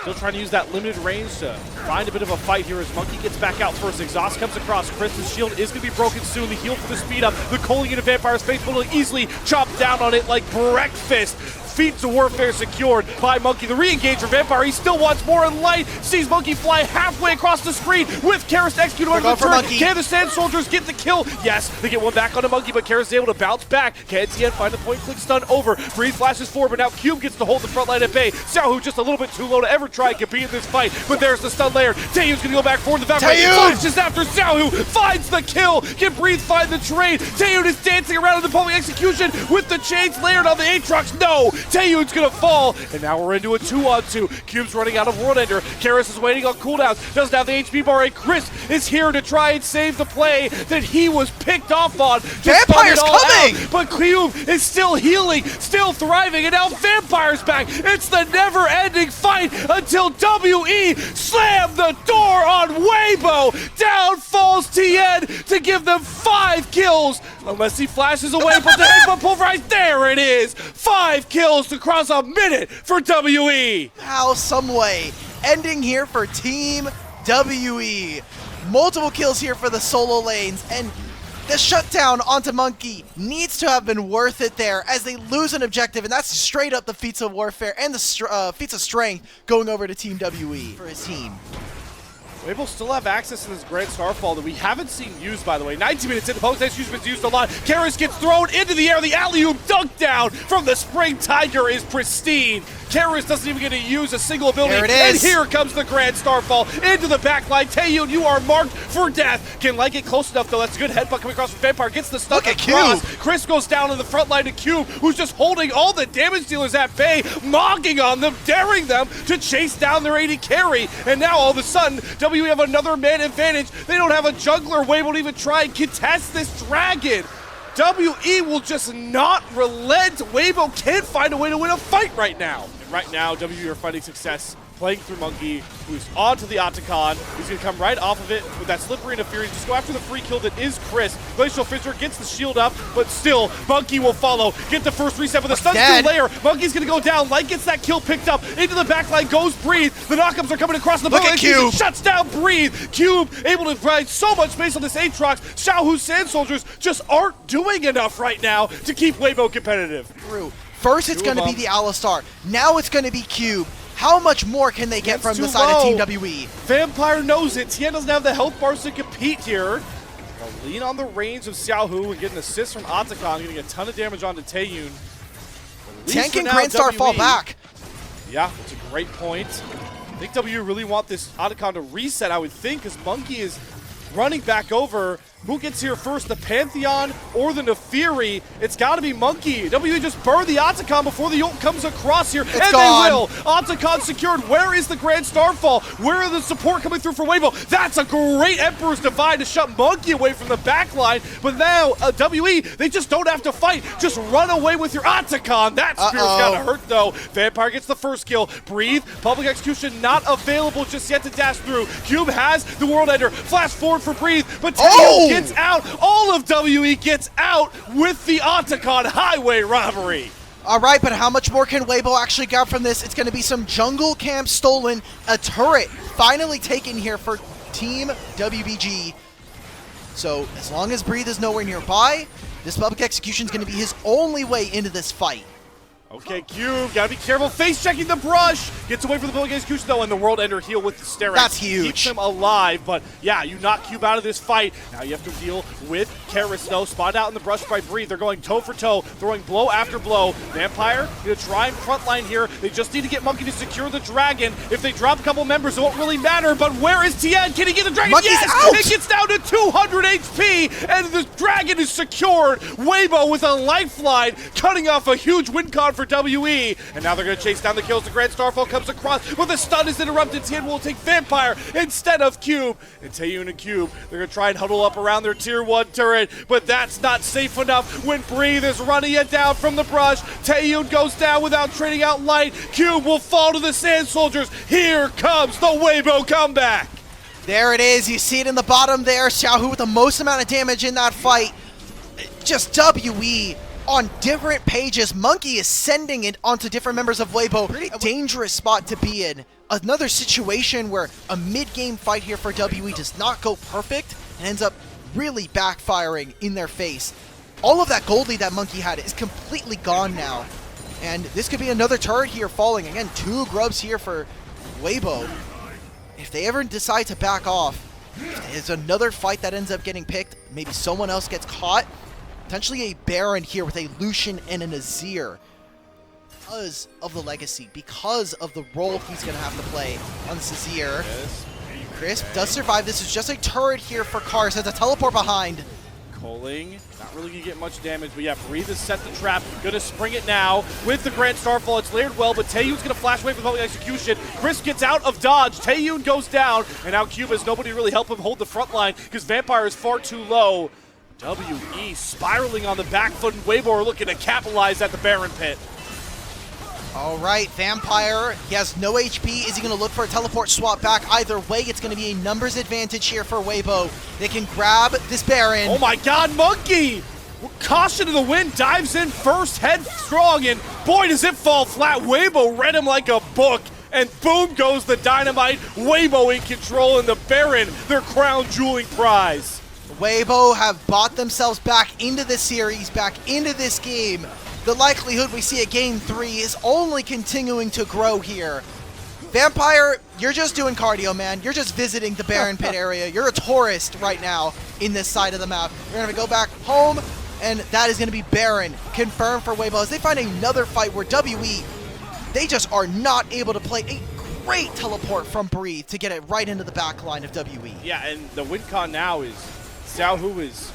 still trying to use that limited range to find a bit of a fight here as Monkey gets back out first. Exhaust comes across. Chris's shield is going to be broken soon. The heal for the speed up. The calling into Vampire's face will easily chop down on it like breakfast. Feats of Warfare secured by Monkey. The re-engage for Vampire. He still wants more in light. Sees Monkey fly halfway across the screen with Karis to execute on the turn. Can the Sand Soldiers get the kill? Yes, they get one back on the Monkey, but Karis is able to bounce back. Can TN find the point-click stun over? Breeze flashes forward, but now Cube gets to hold the front line at bay. Xiaohu just a little bit too low to ever try and compete in this fight, but there's the stun layer. Taeyu's gonna go back forward. The Vampire flashes after Xiaohu, finds the kill. Can Breeze find the trade? Taeyun is dancing around in the public execution with the chains layered on the Aatrox. No, Taeyun's gonna fall, and now we're into a 2-on-2. Cube's running out of World Ender. Karis is waiting on cooldowns, doesn't have the HP bar, and Chris is here to try and save the play that he was picked off on. Vampire's coming! But Cube is still healing, still thriving, and now Vampire's back. It's the never-ending fight until WE slam the door on Weibo. Down falls Tien to give them 5 kills. Unless he flashes away, but the headbutt pulverized. There it is. 5 kills to cross a minute for WE. How, some way, ending here for Team WE. Multiple kills here for the solo lanes, and the shutdown onto Monkey needs to have been worth it there as they lose an objective, and that's straight up the feats of warfare and the feats of strength going over to Team WE for his team. Weibo still have access to this Grand Starfall that we haven't seen used, by the way. 19 minutes in, the post execution is used a lot. Karis gets thrown into the air. The alley-oop dunk down from the Spring Tiger is pristine. Karis doesn't even get to use a single ability. There it is. And here comes the Grand Starfall into the backline. Taeyun, you are marked for death. Can like it close enough, though. That's a good headbutt coming across from Vampire. Gets the stun across. Chris goes down in the front line to Cube, who's just holding all the damage dealers at bay, mocking on them, daring them to chase down their AD carry. And now, all of a sudden, WE have another man advantage. They don't have a jungler. Weibo won't even try and contest this dragon. WE will just not relent. Weibo can't find a way to win a fight right now. And right now, WE are finding success playing through Monkey, who's onto the Otacon. He's going to come right off of it with that slippery interference. Just go after the free kill that is Chris. Glacial Fissure gets the shield up, but still, Monkey will follow. Get the first reset with a stun through layer. Monkey's going to go down. Light gets that kill picked up. Into the backline goes Breathe. The knockups are coming across the board. Cube shuts down Breathe. Cube able to provide so much space on this Aatrox. Xiaohu's Sand Soldiers just aren't doing enough right now to keep Weibo competitive. First it's going to be the Alistar. Now it's going to be Cube. How much more can they get from the side of Team WE? Vampire knows it. Tien doesn't have the health bars to compete here. They'll lean on the range of Xiaohu and get an assist from Otacon, getting a ton of damage onto Taeyun. Tien can Grand Star fall back. Yeah, that's a great point. I think WE really want this Otacon to reset, I would think, because Monkey is running back over. Who gets here first, the Pantheon or the Nefiri? It's got to be Monkey. WE just burned the Otacon before the ult comes across here, and gone. They will. Otacon secured. Where is the Grand Starfall? Where are the support coming through for Weibo? That's a great Emperor's Divide to shut Monkey away from the backline, but now WE, they just don't have to fight. Just run away with your Otacon. That spear's got to hurt, though. Vampire gets the first kill. Breathe. Public Execution not available just yet to dash through. Cube has the World Ender. Flash forward for Breathe, but Taeyun gets out. All of WE gets out with the Otacon highway robbery. All right, but how much more can Weibo actually get from this? It's going to be some jungle camp stolen, a turret finally taken here for Team WBG. So as long as Breathe is nowhere nearby, this public execution is going to be his only way into this fight. Okay, Cube, gotta be careful. Face checking the brush. Gets away from the public execution, though, and the World Ender heal with the Sterex. That's huge. Keeps him alive, but yeah, you knock Cube out of this fight. Now you have to deal with Karis, though. Spotted out in the brush by Breathe. They're going toe for toe, throwing blow after blow. Vampire, gonna try and frontline here. They just need to get Monkey to secure the dragon. If they drop a couple members, it won't really matter, but where is Tien? Can he get the dragon? Monkey's out! It gets down to 200 HP, and the dragon is secured. Weibo with a lifeline, cutting off a huge win con for WE. And now they're going to chase down the kills. The Grand Starfall comes across, but the stun is interrupted. Tien will take Vampire instead of Cube. And Taeyun and Cube, they're going to try and huddle up around their tier 1 turret, but that's not safe enough when Breathe is running it down from the brush. Taeyun goes down without trading out light. Cube will fall to the Sand Soldiers. Here comes the Weibo comeback. There it is. You see it in the bottom there. Xiaohu with the most amount of damage in that fight. Just WE on different pages. Monkey is sending it onto different members of Weibo. Pretty dangerous spot to be in. Another situation where a mid-game fight here for WE does not go perfect and ends up really backfiring in their face. All of that gold lead that Monkey had is completely gone now. And this could be another turret here falling. Again, 2 grubs here for Weibo. If they ever decide to back off, if there's another fight that ends up getting picked, maybe someone else gets caught, potentially a Baron here with a Lucian and an Azir. Because of the legacy, because of the role he's going to have to play on this Azir. Crisp does survive. This is just a turret here for Cars. Has a teleport behind. Coling, not really going to get much damage, but yeah, Breathe has set the trap. Going to spring it now with the Grand Starfall. It's layered well, but Taeyun's going to flash away from the public execution. Chris gets out of dodge. Taeyun goes down, and now Cubas, nobody really help him hold the front line because Vampire is far too low. WE spiraling on the back foot, and Weibo are looking to capitalize at the Baron pit. All right, Vampire, he has no HP. Is he going to look for a teleport swap back? Either way, it's going to be a numbers advantage here for Weibo. They can grab this Baron. Oh my god, Monkey! Caution to the wind, dives in first, headstrong, and boy, does it fall flat. Weibo read him like a book, and boom goes the dynamite. Weibo in control, and the Baron, their crown jeweling prize. Weibo have bought themselves back into this series, back into this game. The likelihood we see a game 3 is only continuing to grow here. Vampire, you're just doing cardio, man. You're just visiting the Baron pit area. You're a tourist right now in this side of the map. You're going to go back home, and that is going to be Baron. Confirmed for Weibo as they find another fight where WE, they just are not able to play a great teleport from Breathe to get it right into the back line of WE. Yeah, and the win con now is Xiaohu is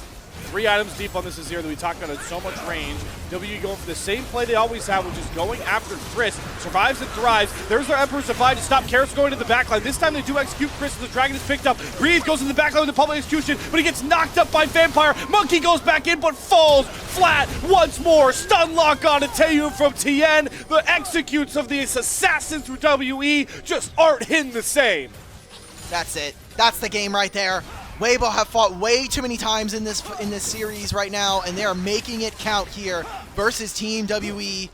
3 items deep on this Azir that we talked about at so much range. WE going for the same play they always have, which is going after Chris. Survives and thrives. There's their Emperor's Divide to stop Karis going to the backline. This time they do execute Chris as the Dragon is picked up. Breathe goes in the backline with the public execution, but he gets knocked up by Vampire. Monkey goes back in, but falls flat once more. Stun lock on to Taeyun from Tien. The executes of these assassins through WE just aren't hitting the same. That's it. That's the game right there. Weibo have fought way too many times in this series right now, and they are making it count here versus Team WE.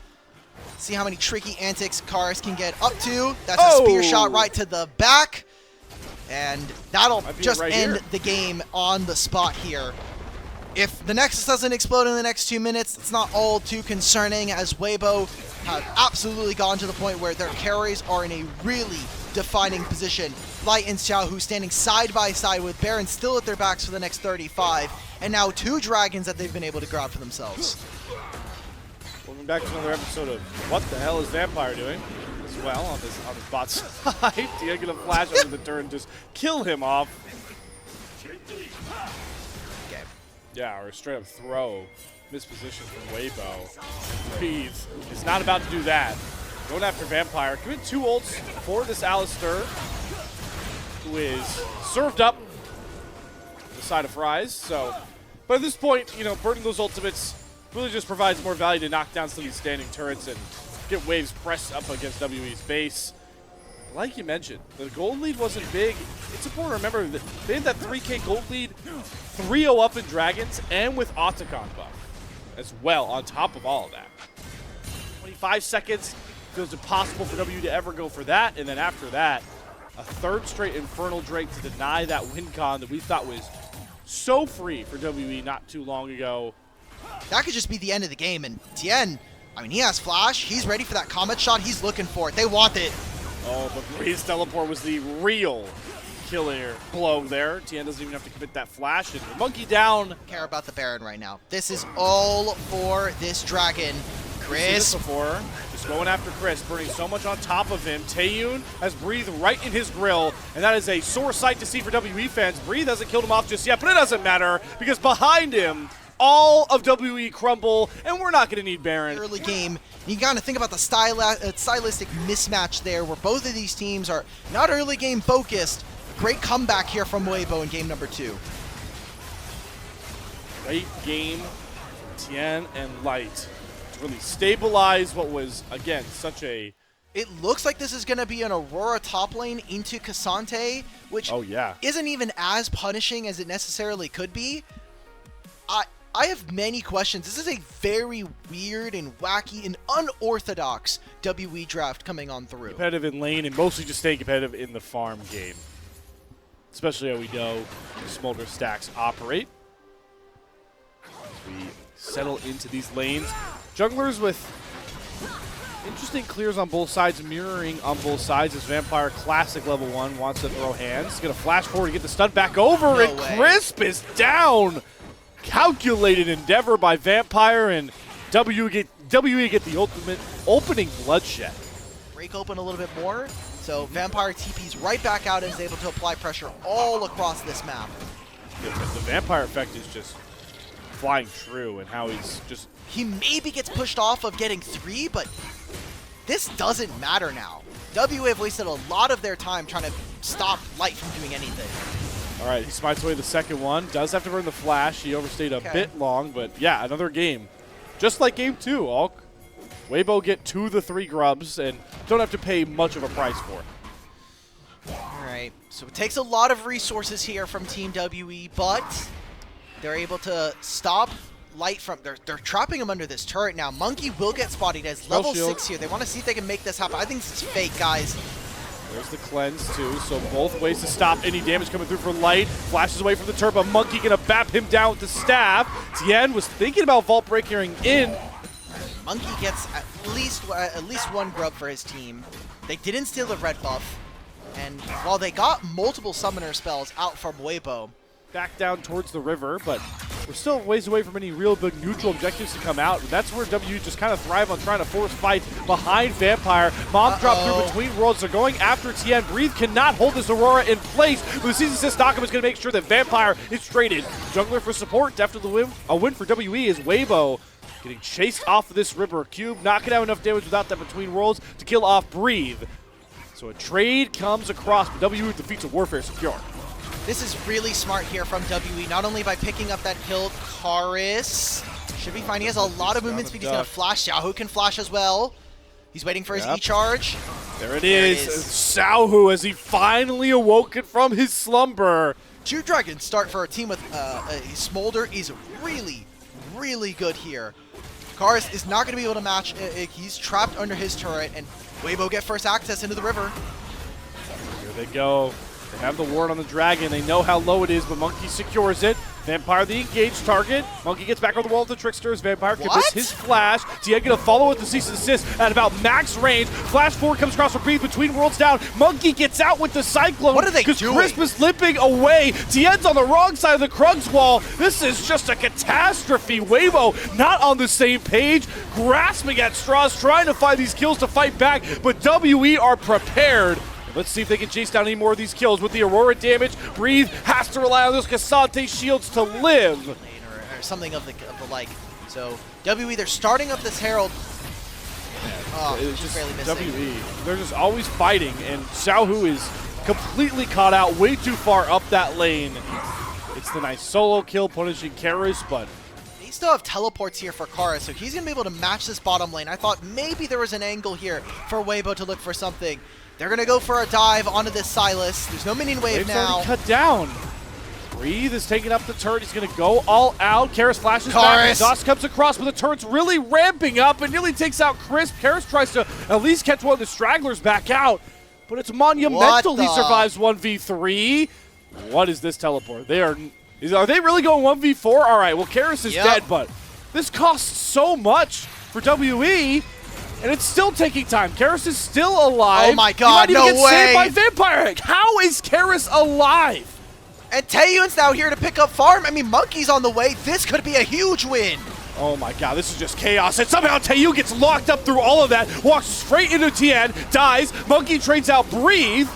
See how many tricky antics Cars can get up to. That's a spear shot right to the back, and that'll just right end the game on the spot here. If the Nexus doesn't explode in the next 2 minutes, it's not all too concerning, as Weibo have absolutely gone to the point where their carries are in a really defining position. Light and Xiaohu standing side by side with Baron still at their backs for the next 35, and now 2 dragons that they've been able to grab for themselves. Welcome back to another episode of What the Hell is Vampire Doing? As well on this bot side. Tia gonna flash under the turn, just kill him off. Okay. Yeah, or a straight up throw. Misposition from Weibo. Breathe is not about to do that. Going after Vampire. Commit 2 ults for this Alistair, who is served up the side of Fries. So, but at this point, you know, burning those ultimates really just provides more value to knock down some of these standing turrets and get waves pressed up against WE's base. Like you mentioned, the gold lead wasn't big. It's important to remember that they had that 3K gold lead, 3-0 up in Dragons, and with Otacon buff as well, on top of all of that. 25 seconds, feels impossible for WE to ever go for that, and then after that, a 3rd straight Infernal Drake to deny that win con that we thought was so free for WE not too long ago. That could just be the end of the game, and Tien, I mean, he has Flash, he's ready for that Comet shot, he's looking for it, they want it. Oh, but Breeze's teleport was the real killer blow there. Tien doesn't even have to commit that flash, and Monkey down. Care about the Baron right now. This is all for this dragon. Chris. Before, just going after Chris, burning so much on top of him. Taeyun has Breathe right in his grill, and that is a sore sight to see for WE fans. Breathe hasn't killed him off just yet, but it doesn't matter, because behind him, all of WE crumble, and we're not going to need Baron. Early game, you got to think about the stylistic mismatch there, where both of these teams are not early game focused. Great comeback here from Weibo in game number 2. Great game from Tien and Light to really stabilize what was, again, such a... It looks like this is going to be an Aurora top lane into Cassante, which isn't even as punishing as it necessarily could be. I have many questions. This is a very weird and wacky and unorthodox WE draft coming on through. Competitive in lane and mostly just staying competitive in the farm game. Especially how we know Smolder stacks operate. As we settle into these lanes. Junglers with Interesting clears on both sides, mirroring on both sides as Vampire classic level 1 wants to throw hands. He's going to flash forward to get the stun back over, and Crisp is down. Calculated endeavor by Vampire, and WE get the ultimate opening bloodshed. Break open a little bit more, so Vampire TP's right back out and is able to apply pressure all across this map. The Vampire effect is just flying true, and how he's just... He maybe gets pushed off of getting 3, but this doesn't matter now. WE have wasted a lot of their time trying to stop Light from doing anything. All right, he smites away the second one. Does have to burn the flash. He overstayed a bit long, but yeah, another game. Just like game 2, Alk. Weibo get 2 of the 3 grubs and don't have to pay much of a price for it. All right, so it takes a lot of resources here from Team WE, but they're able to stop Light from... They're trapping him under this turret now. Monkey will get spotted as level 6 here. They want to see if they can make this happen. I think this is fake, guys. There's the cleanse, too, so both ways to stop any damage coming through for Light. Flashes away from the turret, but Monkey going to bap him down with the staff. Tien was thinking about Vault Breaking in. Monkey gets at least 1 grub for his team. They didn't steal the red buff, and while they got multiple summoner spells out from Weibo, back down towards the river, but we're still ways away from any real big neutral objectives to come out. And that's where WE just kind of thrive on trying to force fight behind Vampire. Mob drop through between worlds. They're going after Tien. Breathe cannot hold this Aurora in place. The season assist Nakam is going to make sure that Vampire is traded. Jungler for support. Definitely a win for WE is Weibo getting chased off of this river cube. Not going to have enough damage without that between worlds to kill off Breathe. So a trade comes across, but WE defeats a Warfare secure. This is really smart here from WE, not only by picking up that kill. Karis should be fine. He has a lot of movement speed. He's going to flash. Xiaohu can flash as well. He's waiting for his E-charge. There it is. Xiaohu, as he finally awoken from his slumber. 2 dragons start for a team with a Smolder is really, really good here. Karis is not going to be able to match. He's trapped under his turret, and Weibo get first access into the river. Here they go. They have the ward on the dragon. They know how low it is, but Monkey secures it. Vampire the engaged target. Monkey gets back on the wall with the Tricksters. Vampire can miss his flash. Tien gonna follow with the cease and desist at about max range. Flash forward comes across for Breathe between worlds down. Monkey gets out with the Cyclone. What are they doing? Because Crisp is limping away. Tien's on the wrong side of the Krugs wall. This is just a catastrophe. Weibo not on the same page, grasping at straws, trying to find these kills to fight back, but WE are prepared. Let's see if they can chase down any more of these kills. With the Aurora damage, Breathe has to rely on those Cassante shields to live. Or something of the like. So, WE, they're starting up this Herald. Oh, it's just barely missing. WE, they're just always fighting, and Xiaohu is completely caught out, way too far up that lane. It's the nice solo kill, punishing Karis, but... They still have teleports here for Karis, so he's going to be able to match this bottom lane. I thought maybe there was an angle here for Weibo to look for something. They're going to go for a dive onto this Silas. There's no minion wave now. Cut down. Breathe is taking up the turret. He's going to go all out. Karis flashes back. Exhaust comes across, but the turret's really ramping up and nearly takes out Crisp. Karis tries to at least catch one of the stragglers back out, but it's monumental. He survives 1v3. What is this teleport? Are they really going 1v4? All right, well, Karis is dead, but this costs so much for WE. And it's still taking time. Karis is still alive. Oh my god, he might even no get saved way. by Vampire. How is Karis alive? And Taeyun's now here to pick up farm. I mean, Monkey's on the way. This could be a huge win. Oh my god, this is just chaos. And somehow Taeyun gets locked up through all of that, walks straight into Tien, dies. Monkey trades out Breathe.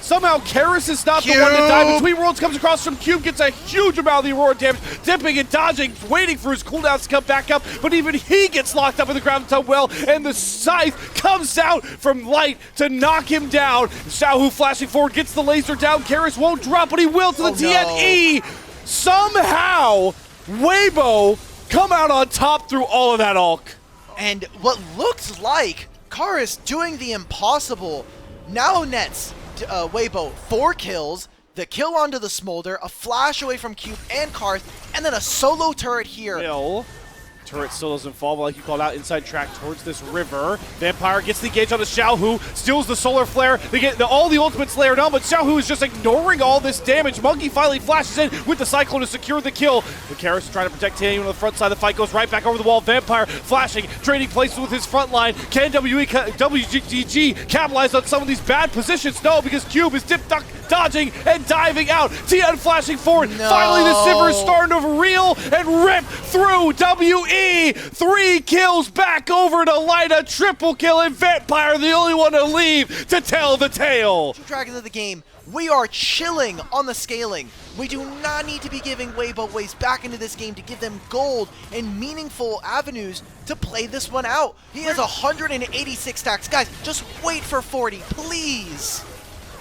Somehow Karis is not the one to die. Between worlds comes across from Cube, gets a huge amount of the Aurora damage, dipping and dodging, waiting for his cooldowns to come back up, but even he gets locked up in the ground so well, and the Scythe comes out from Light to knock him down. Xiaohu flashing forward, gets the laser down. Karis won't drop, but he will to the TNE. No. Somehow, Weibo come out on top through all of that, Alk. And what looks like Karis doing the impossible now nets Weibo 4 kills, the kill onto the Smolder, a flash away from Cube and Karth, and then a solo turret here. Turret still doesn't fall, but like you called out, inside track towards this river. Vampire gets the engage on the Xiaohu, steals the solar flare. They get all the ultimates layered on, but Xiaohu is just ignoring all this damage. Monkey finally flashes in with the Cyclone to secure the kill. Lucaris is trying to protect Taeyun on the front side. The fight goes right back over the wall. Vampire flashing, trading places with his front line. Can WGG capitalize on some of these bad positions? No, because Cube is dodging and diving out. Tien flashing forward. No. Finally, the Sivir is starting to reel and rip through. WE 3 kills back over to Lida. Triple kill, and Vampire the only one to leave to tell the tale. Dragons of the game, we are chilling on the scaling. We do not need to be giving Weibo ways back into this game to give them gold and meaningful avenues to play this one out. He has 186 stacks. Guys, just wait for 40, please.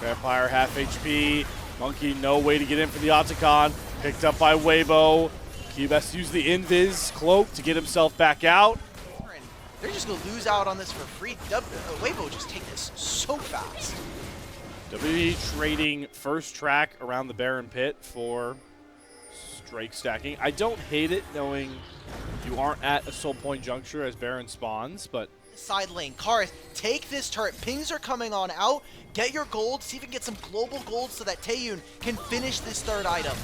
Vampire half HP. Monkey no way to get in for the Otacon. Picked up by Weibo. Cube has to use the Invis cloak to get himself back out. They're just going to lose out on this for free. Weibo just take this so fast. WWE trading first track around the Baron pit for strike stacking. I don't hate it knowing you aren't at a soul point juncture as Baron spawns, but side lane, Karis, take this turret. Pings are coming on out. Get your gold. See if you can get some global gold so that Taeyun can finish this third item.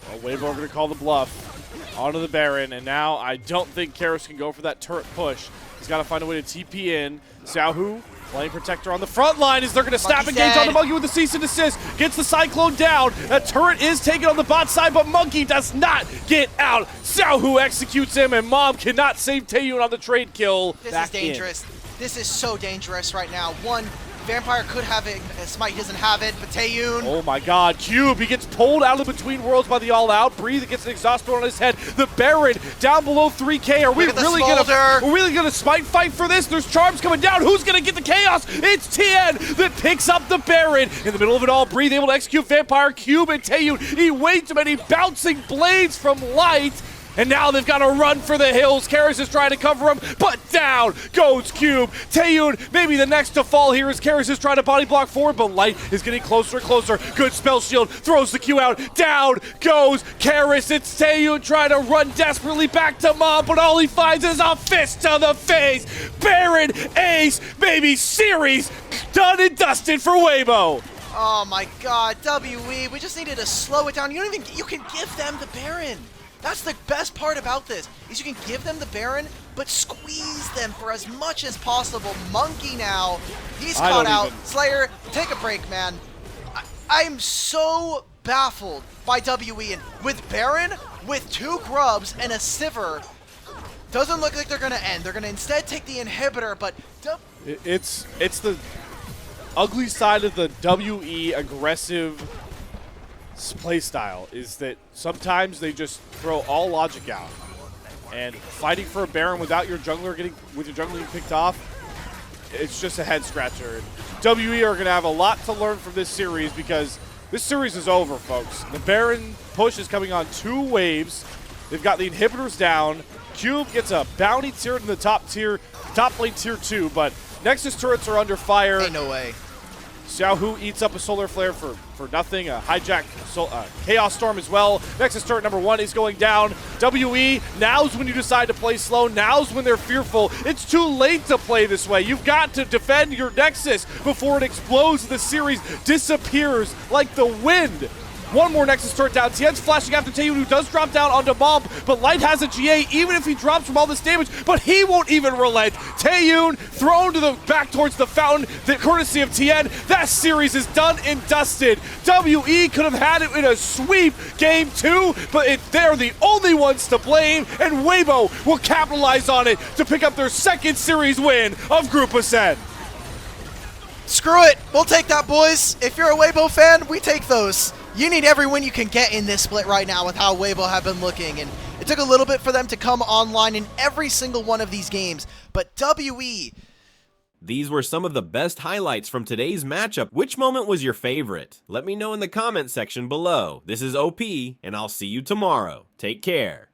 well, Weibo are going to call the bluff onto the Baron, and now I don't think Karis can go for that turret push. He's got to find a way to TP in. Xiaohu playing protector on the front line as they're going to snap engage on the Monkey with the cease and desist. Gets the Cyclone down. That turret is taken on the bot side, but Monkey does not get out. Xiaohu executes him, and Mom cannot save Taeyun on the trade kill. This is dangerous. This is so dangerous right now. One, Vampire could have it. Smite doesn't have it, but Taeyun. Oh my god, Cube, he gets pulled out of between worlds by the all-out. Breathe gets an exhaust burn on his head. The Baron down below 3K. Are we really gonna Smite fight for this? There's charms coming down. Who's gonna get the chaos? It's Tien that picks up the Baron. In the middle of it all, Breathe able to execute Vampire, Cube, and Taeyun. He waits many bouncing blades from Light. And now they've got to run for the hills. Karis is trying to cover him, but down goes Cube. Taeyun, maybe the next to fall here as Karis is trying to body block forward, but Light is getting closer and closer. Good spell shield, throws the Q out. Down goes Karis. It's Taeyun trying to run desperately back to Mom, but all he finds is a fist to the face. Baron, ace, maybe series, done and dusted for Weibo. Oh my god, WE, we just needed to slow it down. You can give them the Baron. That's the best part about this, is you can give them the Baron, but squeeze them for as much as possible. Monkey now, he's caught out. Slayer, take a break, man. I'm so baffled by WE, and with Baron, with 2 grubs and a Sivir, doesn't look like they're gonna end. They're gonna instead take the inhibitor, but it's the ugly side of the WE aggressive play style is that sometimes they just throw all logic out, and fighting for a Baron without your jungler getting picked off, it's just a head scratcher. And WE are going to have a lot to learn from this series, because this series is over, folks. The Baron push is coming on 2 waves. They've got the inhibitors down. Cube gets a bounty tier in the top lane tier 2, but Nexus turrets are under fire. Ain't no way. Xiaohu eats up a solar flare for nothing. A hijack Chaos Storm as well. Nexus turret number 1 is going down. WE, now's when you decide to play slow. Now's when they're fearful. It's too late to play this way. You've got to defend your Nexus before it explodes. The series disappears like the wind. One more Nexus turret down. Tien's flashing after Taeyun, who does drop down onto Bomb, but Light has a GA even if he drops from all this damage, but he won't even relent. Taeyun thrown to the back towards the fountain, the courtesy of Tien. That series is done and dusted. WE could have had it in a sweep game 2, but they're the only ones to blame, and Weibo will capitalize on it to pick up their 2nd series win of Group Ascent. Screw it. We'll take that, boys. If you're a Weibo fan, we take those. You need every win you can get in this split right now with how Weibo have been looking, and it took a little bit for them to come online in every single one of these games, but WE. These were some of the best highlights from today's matchup. Which moment was your favorite? Let me know in the comment section below. This is OP, and I'll see you tomorrow. Take care.